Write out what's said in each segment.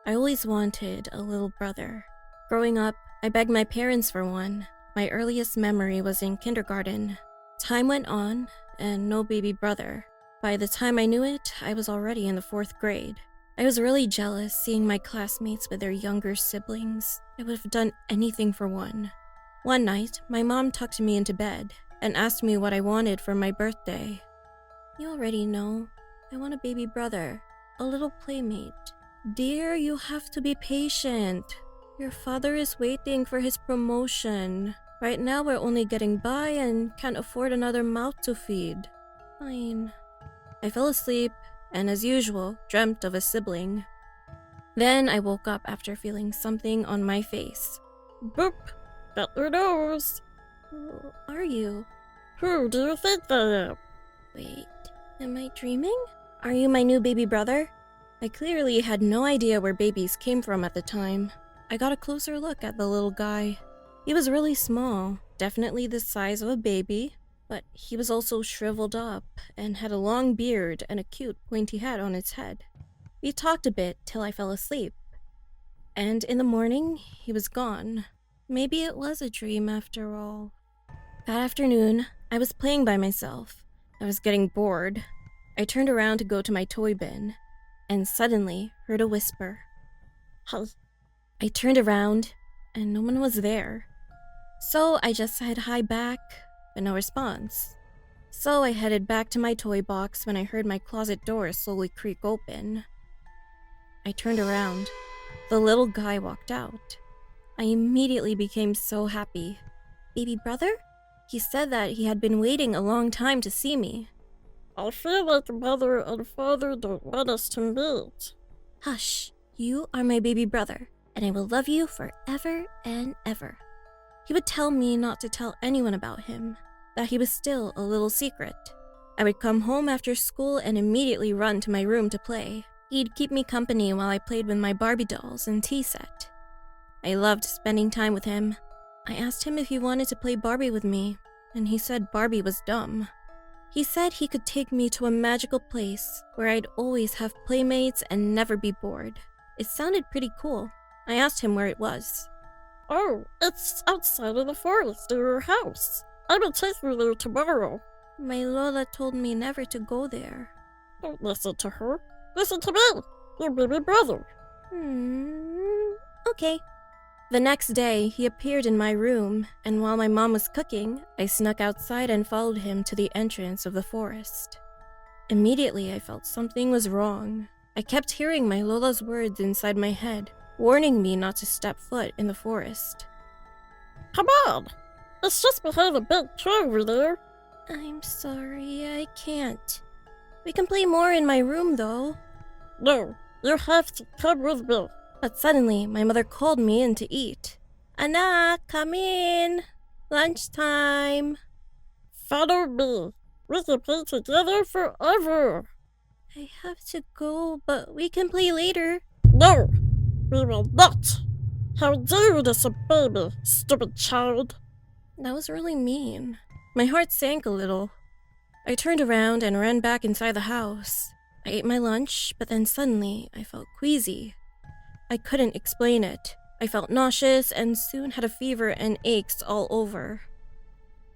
I always wanted a little brother. Growing up, I begged my parents for one. My earliest memory was in kindergarten. Time went on, and no baby brother. By the time I knew it, I was already in the 4th grade. I was really jealous seeing my classmates with their younger siblings. I would have done anything for one. One night, my mom tucked me into bed and asked me what I wanted for my birthday. You already know. I want a baby brother, a little playmate. Dear, you have to be patient. Your father is waiting for his promotion. Right now we're only getting by and can't afford another mouth to feed. Fine. I fell asleep and, as usual, dreamt of a sibling. Then I woke up after feeling something on my face. Boop! Got your nose! Who are you? Who do you think I am? Wait, am I dreaming? Are you my new baby brother? I clearly had no idea where babies came from at the time. I got a closer look at the little guy. He was really small, definitely the size of a baby, but he was also shriveled up and had a long beard and a cute pointy hat on his head. We talked a bit till I fell asleep. And in the morning, he was gone. Maybe it was a dream after all. That afternoon, I was playing by myself. I was getting bored. I turned around to go to my toy bin, and suddenly heard a whisper. Hey. I turned around, and no one was there. So I just said hi back, but no response. So I headed back to my toy box when I heard my closet door slowly creak open. I turned around. The little guy walked out. I immediately became so happy. Baby brother? He said that he had been waiting a long time to see me. I feel like mother and father don't want us to meet. Hush, you are my baby brother, and I will love you forever and ever. He would tell me not to tell anyone about him, that he was still a little secret. I would come home after school and immediately run to my room to play. He'd keep me company while I played with my Barbie dolls and tea set. I loved spending time with him. I asked him if he wanted to play Barbie with me, and he said Barbie was dumb. He said he could take me to a magical place where I'd always have playmates and never be bored. It sounded pretty cool. I asked him where it was. Oh, it's outside of the forest near your house. I will take you there tomorrow. My Lola told me never to go there. Don't listen to her. Listen to me, your baby brother. Okay. The next day, he appeared in my room, and while my mom was cooking, I snuck outside and followed him to the entrance of the forest. Immediately, I felt something was wrong. I kept hearing my Lola's words inside my head, warning me not to step foot in the forest. Come on! It's just behind a big tree over there. I'm sorry, I can't. We can play more in my room, though. No, you have to come with me. But suddenly, my mother called me in to eat. Anak, come in. Lunchtime. Follow me. We can play together forever. I have to go, but we can play later. No, we will not. How dare you disobey me, stupid child. That was really mean. My heart sank a little. I turned around and ran back inside the house. I ate my lunch, but then suddenly I felt queasy. I couldn't explain it. I felt nauseous and soon had a fever and aches all over.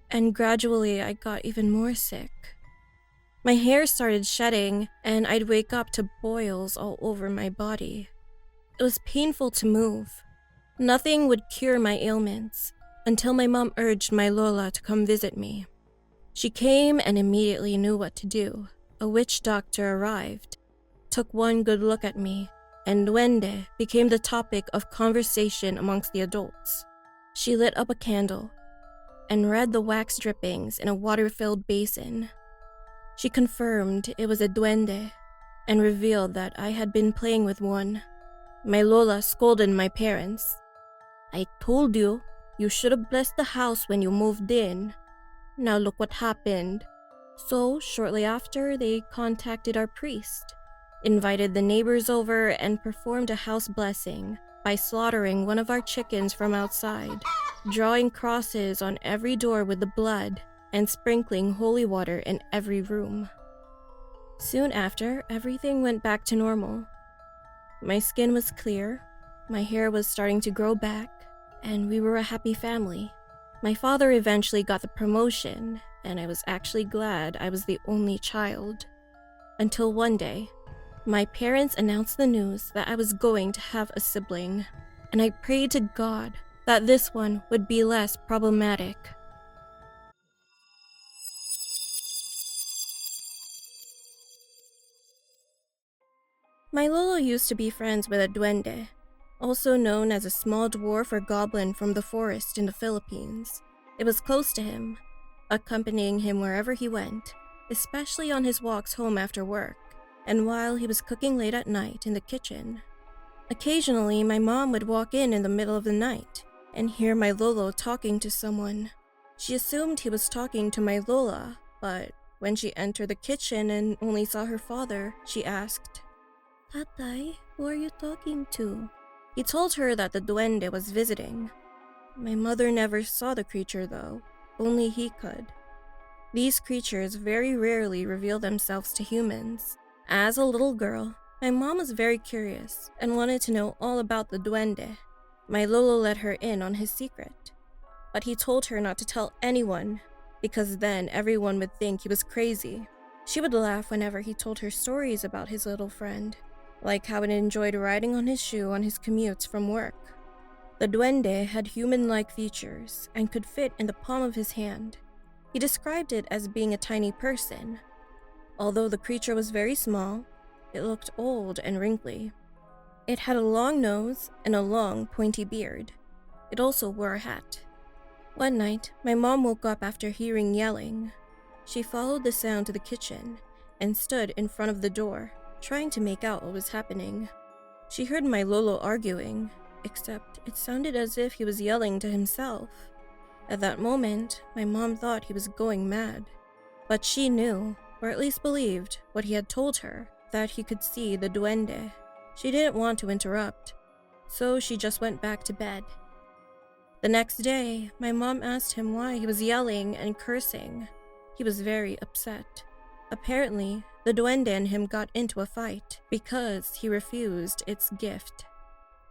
And gradually I got even more sick. My hair started shedding and I'd wake up to boils all over my body. It was painful to move. Nothing would cure my ailments until my mom urged my Lola to come visit me. She came and immediately knew what to do. A witch doctor arrived, took one good look at me, and Duwende became the topic of conversation amongst the adults. She lit up a candle and read the wax drippings in a water-filled basin. She confirmed it was a duende and revealed that I had been playing with one. My Lola scolded my parents. I told you, you should have blessed the house when you moved in. Now look what happened. So, shortly after, they contacted our priest, invited the neighbors over, and performed a house blessing by slaughtering one of our chickens from outside, drawing crosses on every door with the blood, and sprinkling holy water in every room. Soon after, everything went back to normal. My skin was clear, my hair was starting to grow back, and we were a happy family. My father eventually got the promotion, and I was actually glad I was the only child. Until one day, my parents announced the news that I was going to have a sibling, and I prayed to God that this one would be less problematic. My lolo used to be friends with a duende, also known as a small dwarf or goblin from the forest in the Philippines. It was close to him, accompanying him wherever he went, especially on his walks home after work, and while he was cooking late at night in the kitchen. Occasionally, my mom would walk in the middle of the night and hear my lolo talking to someone. She assumed he was talking to my lola, but when she entered the kitchen and only saw her father, she asked, "Tatay, who are you talking to?" He told her that the duende was visiting. My mother never saw the creature though, only he could. These creatures very rarely reveal themselves to humans. As a little girl, my mom was very curious and wanted to know all about the duende. My lolo let her in on his secret, but he told her not to tell anyone because then everyone would think he was crazy. She would laugh whenever he told her stories about his little friend, like how he enjoyed riding on his shoe on his commutes from work. The duende had human-like features and could fit in the palm of his hand. He described it as being a tiny person. Although the creature was very small, it looked old and wrinkly. It had a long nose and a long, pointy beard. It also wore a hat. One night, my mom woke up after hearing yelling. She followed the sound to the kitchen and stood in front of the door, trying to make out what was happening. She heard my lolo arguing, except it sounded as if he was yelling to himself. At that moment, my mom thought he was going mad. But she knew, or at least believed, what he had told her, that he could see the duende. She didn't want to interrupt, so she just went back to bed. The next day, my mom asked him why he was yelling and cursing. He was very upset. Apparently, the duende and him got into a fight because he refused its gift.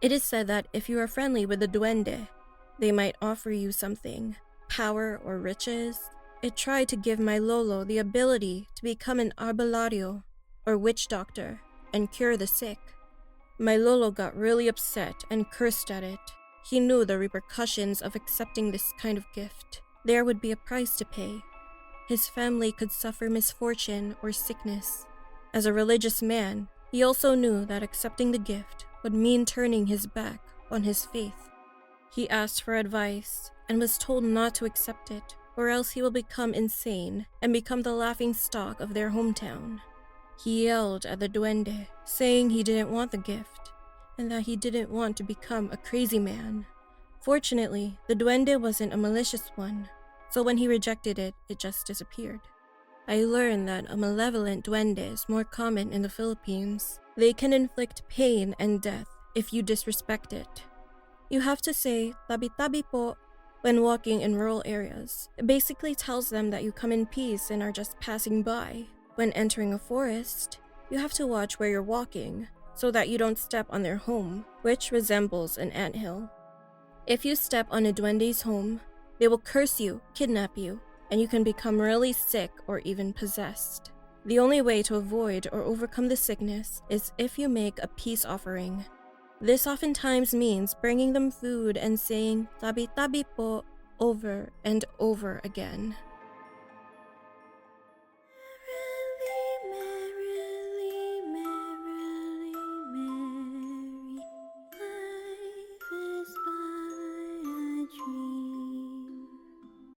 It is said that if you are friendly with the duende, they might offer you something, power or riches. It tried to give my lolo the ability to become an arbalario, or witch doctor, and cure the sick. My lolo got really upset and cursed at it. He knew the repercussions of accepting this kind of gift. There would be a price to pay. His family could suffer misfortune or sickness. As a religious man, he also knew that accepting the gift would mean turning his back on his faith. He asked for advice and was told not to accept it, or else he will become insane and become the laughing stock of their hometown. He yelled at the duende, saying he didn't want the gift and that he didn't want to become a crazy man. Fortunately, the duende wasn't a malicious one, so when he rejected it, it just disappeared. I learned that a malevolent duende is more common in the Philippines. They can inflict pain and death if you disrespect it. You have to say "tabi-tabi po" when walking in rural areas. It basically tells them that you come in peace and are just passing by. When entering a forest, you have to watch where you're walking so that you don't step on their home, which resembles an anthill. If you step on a duende's home, they will curse you, kidnap you, and you can become really sick or even possessed. The only way to avoid or overcome the sickness is if you make a peace offering. This oftentimes means bringing them food and saying "tabi-tabi po" over and over again.